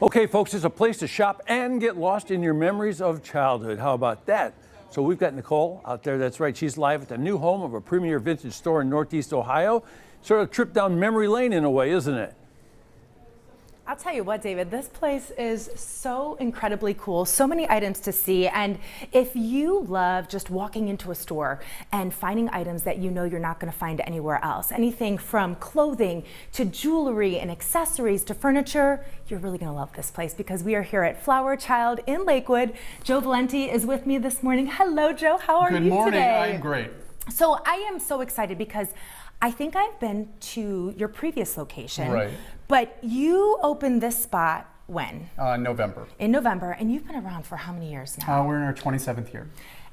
Okay, folks, it's a place to shop and get lost in your memories of childhood. How about that? So we've got Nicole out there. That's right. She's live at the new home of a premier vintage store in Northeast Ohio. Sort of a trip down memory lane in a way, isn't it? I'll tell you what, David, this place is so incredibly cool, so many items to see. And if you love just walking into a store and finding items that you know you're not going to find anywhere else, anything from clothing to jewelry and accessories to furniture, you're really going to love this place because we are here at Flower Child in Lakewood. Joe Valenti is with me this morning. Hello, Joe. How are you today? Good morning. I'm great. So I am so excited because I think I've been to your previous location. Right. But you opened this spot when? November. In November, and you've been around for how many years now? We're in our 27th year.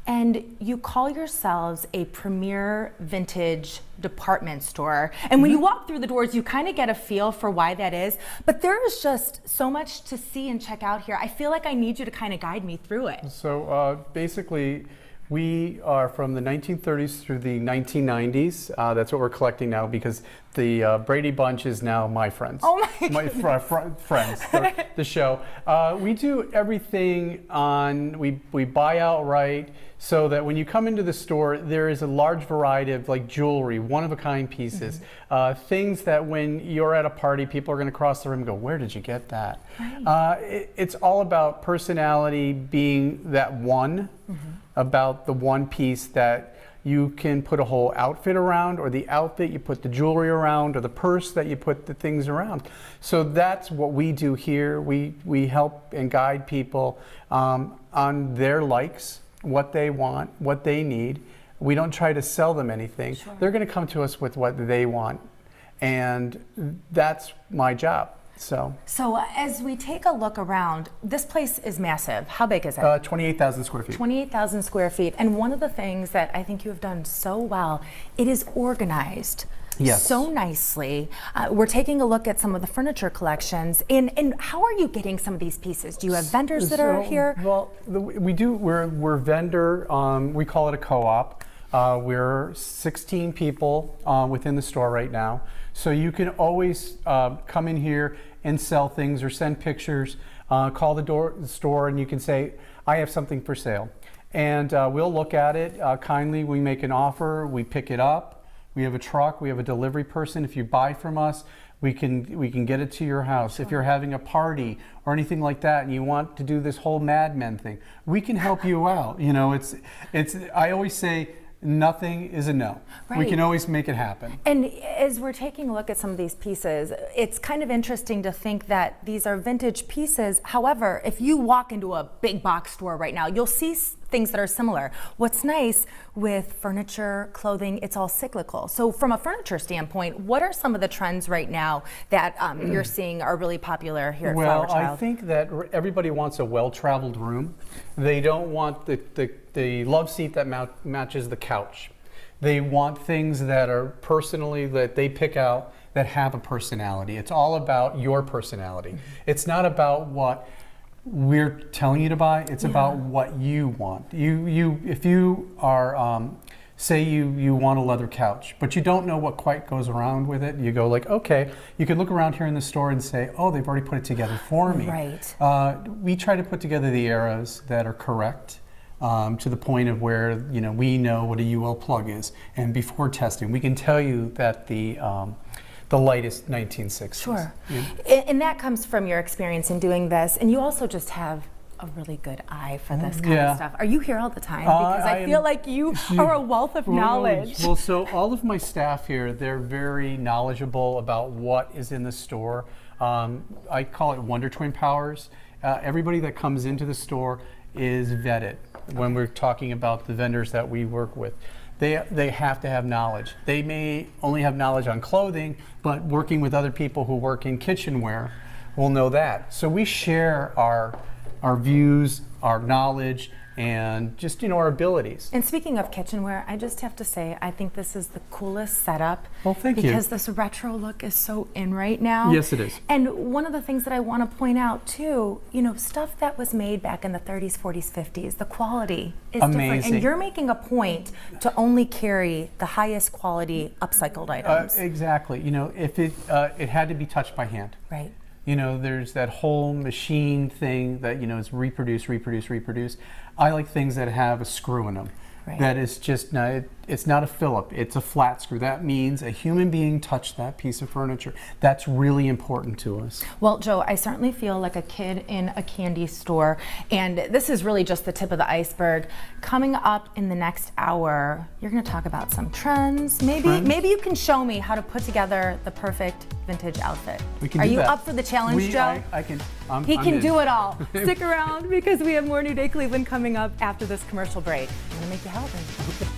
And you call yourselves a premier vintage department store. And when you walk through the doors, you kind of get a feel for why that is. But there is just so much to see and check out here. I feel like I need you to kind of guide me through it. So basically, we are from the 1930s through the 1990s. That's what we're collecting now because the Brady Bunch is now my friends. Oh my friends, the show. We do everything we buy outright so that when you come into the store, there is a large variety of like jewelry, one-of-a-kind pieces, things that when you're at a party, people are going to cross the room and go, where did you get that? Right. It's all about personality being that one, about the one piece that you can put a whole outfit around, or the outfit you put the jewelry around, or the purse that you put the things around. So that's what we do here. We help and guide people on their likes, what they want, what they need. We don't try to sell them anything. Sure. They're going to come to us with what they want, and that's my job. So as we take a look around, this place is massive. How big is it? 28,000 square feet. 28,000 square feet. And one of the things that I think you have done so well, it is organized. Yes. So nicely. We're taking a look at some of the furniture collections. And how are you getting some of these pieces? Do you have vendors that are here? Well, we do. We're vendor. We call it a co-op. We're 16 people within the store right now. So you can always come in here and sell things or send pictures. Call the store and you can say, I have something for sale. And we'll look at it kindly. We make an offer. We pick it up. We have a truck. We have a delivery person. If you buy from us, we can get it to your house. Sure. If you're having a party or anything like that and you want to do this whole Mad Men thing, we can help you out. You know, I always say, nothing is a no. Right. We can always make it happen. And as we're taking a look at some of these pieces, it's kind of interesting to think that these are vintage pieces. However, if you walk into a big box store right now, you'll see things that are similar. What's nice with furniture, clothing, it's all cyclical. So from a furniture standpoint, what are some of the trends right now that you're seeing are really popular here at Flower Child? Well, I think that everybody wants a well-traveled room. They don't want the love seat that matches the couch. They want things that are that they pick out that have a personality. It's all about your personality. It's not about what we're telling you to buy. It's about what you want. If you are say you want a leather couch, but you don't know what quite goes around with it, you go like, okay, you can look around here in the store and say, oh, they've already put it together for me. Right. We try to put together the eras that are correct. To the point of where we know what a UL plug is, and before testing, we can tell you that the lightest 1960s. Sure. And that comes from your experience in doing this, and you also just have a really good eye for this kind of stuff. Are you here all the time? Because I feel like you are a wealth of knowledge. Well, so all of my staff here, they're very knowledgeable about what is in the store. I call it Wonder Twin Powers. Everybody that comes into the store is vetted when we're talking about the vendors that we work with. They have to have knowledge. They may only have knowledge on clothing, but working with other people who work in kitchenware will know that. So we share our views, our knowledge, and just our abilities. And speaking of kitchenware, I just have to say I think this is the coolest setup. Well, thank you. Because this retro look is so in right now. Yes, it is. And one of the things that I want to point out too, stuff that was made back in the 30s, 40s, 50s, the quality is different. And you're making a point to only carry the highest quality upcycled items. Exactly. If it had to be touched by hand. Right. You know, there's that whole machine thing that, you know, is reproduce, reproduce, reproduce. I like things that have a screw in them. Right. That is just not, it's not a Phillip, it's a flat screw. That means a human being touched that piece of furniture. That's really important to us. Well, Joe, I certainly feel like a kid in a candy store, and this is really just the tip of the iceberg. Coming up in the next hour, you're going to talk about some trends. Maybe you can show me how to put together the perfect vintage outfit. We can Are do you that. up for the challenge, Joe? I can. He I'm can in. do it all. Stick around because we have more New Day Cleveland coming up after this commercial break. I'm going to make you happen.